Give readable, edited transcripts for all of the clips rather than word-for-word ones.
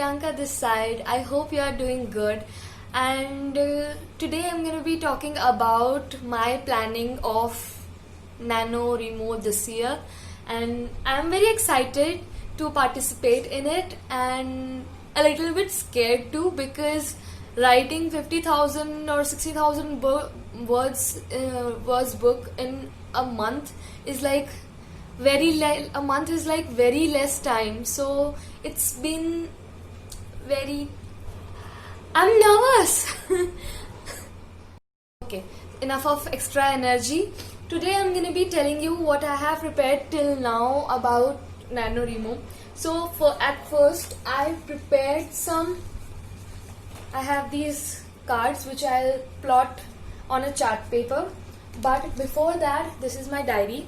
Priyanka this side. I hope you are doing good. And today I'm going to be talking about my planning of NaNoWriMo this year. And I'm very excited to participate in it and a little bit scared too because writing 50,000 or 60,000 words book in a month is like a month is like very less time, so it's been very, I'm nervous. Okay, enough of extra energy. Today I'm going to be telling you what I have prepared till now about NaNoWriMo. So at first I prepared I have these cards which I'll plot on a chart paper, but before that, this is my diary.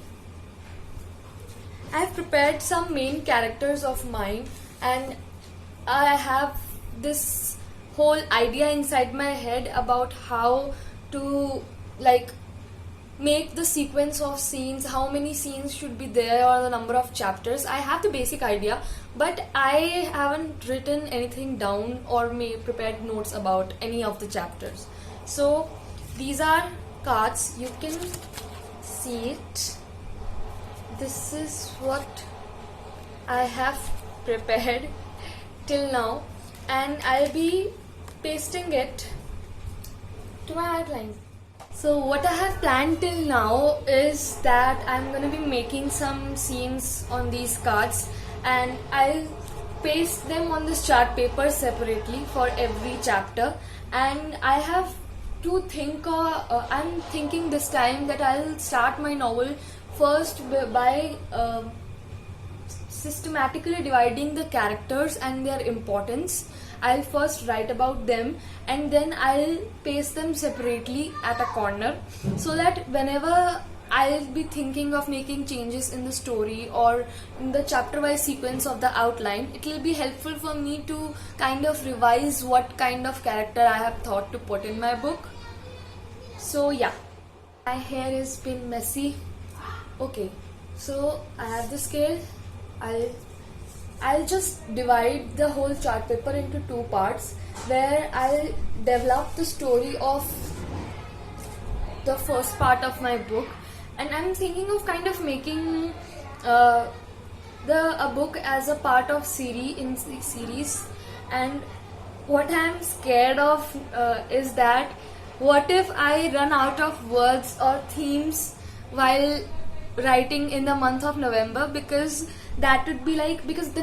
I've prepared some main characters of mine, and I have this whole idea inside my head about how to make the sequence of scenes, how many scenes should be there, or the number of chapters. I have the basic idea, but I haven't written anything down or prepared notes about any of the chapters. So these are cards, you can see it. This is what I have prepared till now, and I'll be pasting it to my outline. So what I have planned till now is that I'm going to be making some scenes on these cards, and I'll paste them on this chart paper separately for every chapter. And I have to think, I'm thinking this time that I'll start my novel first by systematically dividing the characters and their importance. I'll first write about them and then I'll paste them separately at a corner, so that whenever I'll be thinking of making changes in the story or in the chapter wise sequence of the outline, it will be helpful for me to kind of revise what kind of character I have thought to put in my book. So yeah, my hair has been messy. Okay, so I have the scale. I'll just divide the whole chart paper into two parts, where I'll develop the story of the first part of my book, and I'm thinking of kind of making a book as a part of series. And what I'm scared of is that what if I run out of words or themes while writing in the month of November, because that would be because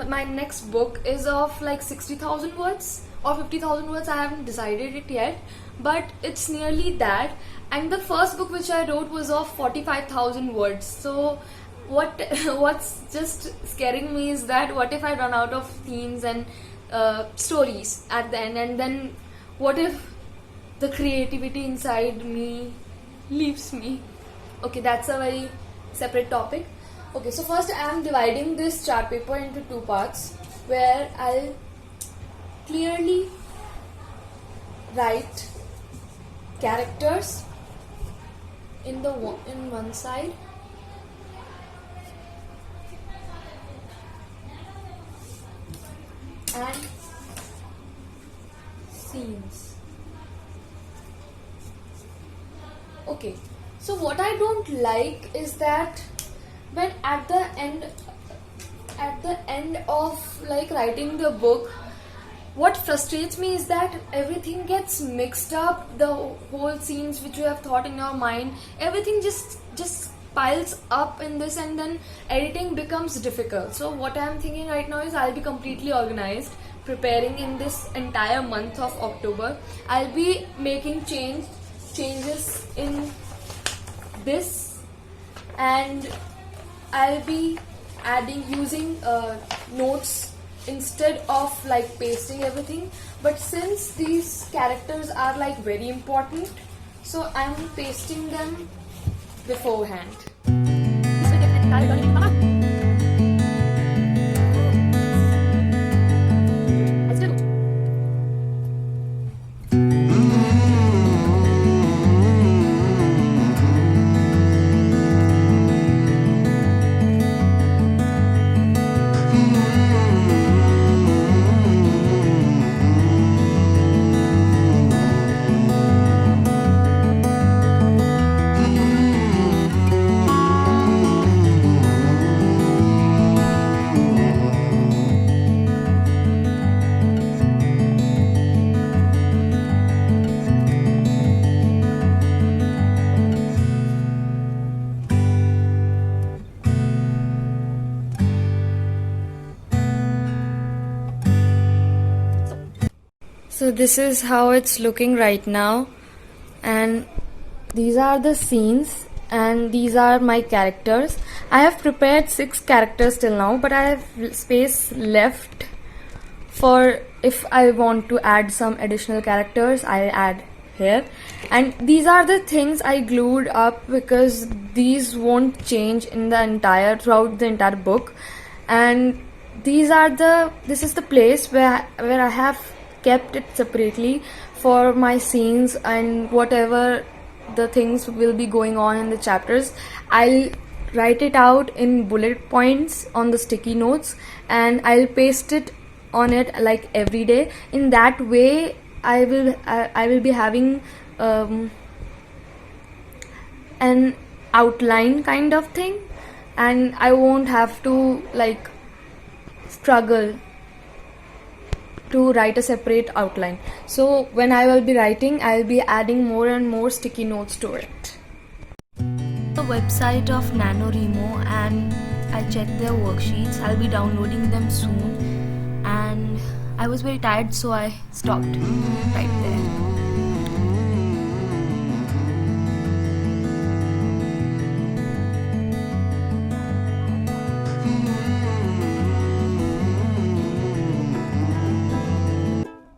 my next book is of 60,000 words or 50,000 words. I haven't decided it yet, but it's nearly that. And the first book which I wrote was of 45,000 words. So what's just scaring me is that what if I run out of themes and stories at the end, and then what if the creativity inside me leaves me? Okay, that's a very separate topic. Okay, so first I am dividing this chart paper into two parts, where I'll clearly write characters in one side, and scenes. Okay, so what I don't like is that when at the end of writing the book, what frustrates me is that everything gets mixed up. The whole scenes which you have thought in your mind, everything just piles up in this, and then editing becomes difficult. So what I'm thinking right now is I'll be completely organized, preparing in this entire month of October. I'll be making changes in this, and I'll be using notes instead of pasting everything. But since these characters are very important, so I'm pasting them beforehand. So this is how it's looking right now, and these are the scenes and these are my characters. I have prepared 6 characters till now, but I have space left for if I want to add some additional characters. I'll add here, and these are the things I glued up because these won't change in the entire throughout the entire book. And this is the place where I have kept it separately for my scenes and whatever the things will be going on in the chapters. I'll write it out in bullet points on the sticky notes, and I'll paste it on it like every day. In that way I will be having an outline kind of thing, and I won't have to like struggle to write a separate outline. So when I will be writing, I'll be adding more and more sticky notes to it. The website of NaNoWriMo, and I checked their worksheets. I'll be downloading them soon, and I was very tired, so I stopped right there.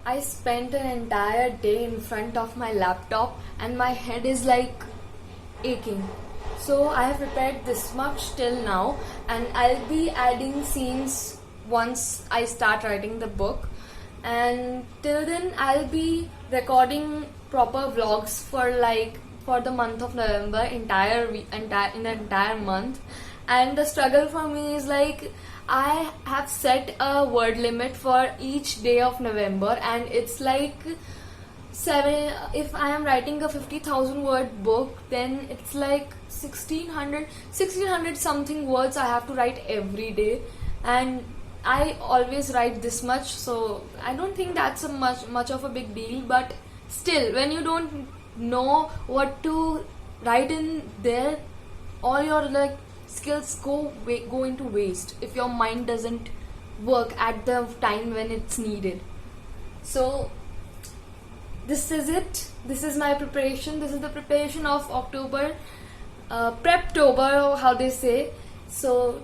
I spent an entire day in front of my laptop and my head is like aching. So I have prepared this much till now, and I'll be adding scenes once I start writing the book. And till then I'll be recording proper vlogs for the month of November, in the entire month. And the struggle for me is like I have set a word limit for each day of November, and it's like 7. If I am writing a 50,000 word book, then it's like 1600 something words I have to write every day, and I always write this much, so I don't think that's a much of a big deal. But still, when you don't know what to write in there, all your like skills go into waste if your mind doesn't work at the time when it's needed. So this is it. This is my preparation. This is the preparation of October, Preptober, how they say. So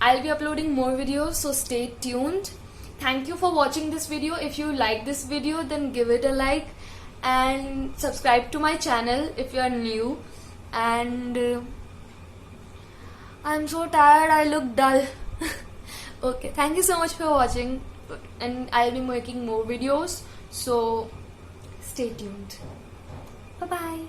I'll be uploading more videos, so stay tuned. Thank you for watching this video. If you like this video, then give it a like and subscribe to my channel if you are new. And I'm so tired, I look dull. Okay, thank you so much for watching, and I'll be making more videos, so stay tuned. Bye bye.